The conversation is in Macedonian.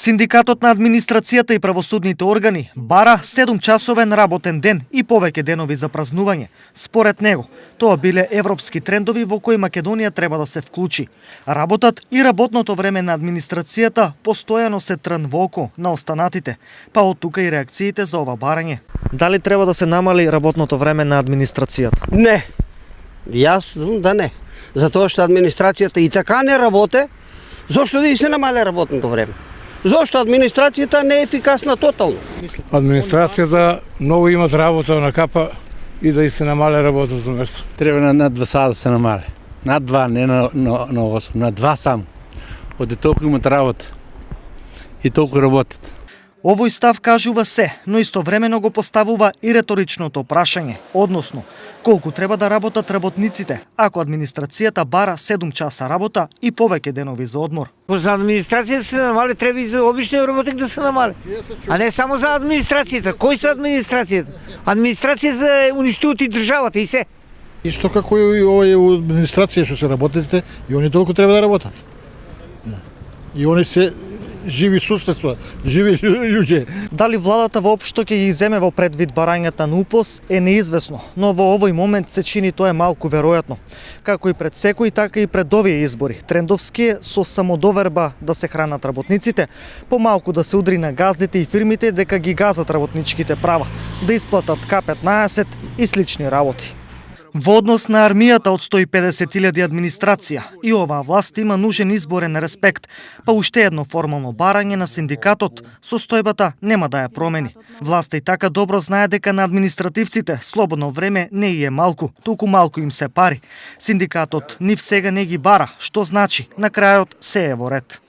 Синдикатот на администрацијата и правосудните органи бара 7-часовен работен ден и повеќе денови за празнување. Според него, тоа биле европски трендови во кои Македонија треба да се вклучи. Работат и работното време на администрацијата постојано се трн во око на останатите, па од тука и реакциите за ова барање. Дали треба да се намали работното време на администрацијата? Не. Јас да не. Затоа што администрацијата и така не работе, зошто да и се намале работното време? Зошто администрацијата не е ефикасна тотално? Администрацијата многу имат работа на капа и да и се намале работното место. Треба на 2 сата да се намале. На 2, не на 8, на 2 само. Оде толку имат работа и толку работат. Овој став кажува се, но истовремено го поставува и реторичното прашање, односно, колку треба да работат работниците, ако администрацијата бара 7 часа работа и повеќе денови за одмор. За администрацијата се намале, треба и за обичниот работник да се намале. А не само за администрацијата. Кој се администрацијата? Администрацијата уништуваат и државата и се. Исто како и овој администрација што се работите, и они толку треба да работат. И они се живи суштества, живи луѓе. Дали владата воопшто ќе ги земе во предвид барањата на УПОС е неизвестно, но во овој момент се чини тоа малку веројатно. Како и пред секој, така и пред овие избори. Трендовски е со самодоверба да се хранат работниците, помалку да се удри на газдите и фирмите дека ги газат работничките права, да исплатат К15 и слични работи. Во однос на армијата од 150.000 администрација и оваа власт има нужен изборен респект, па уште едно формално барање на синдикатот, состојбата нема да ја промени. Власта и така добро знае дека на административците слободно време не и е малку, туку малку им се пари. Синдикатот нив сега не ги бара, што значи на крајот се е во ред.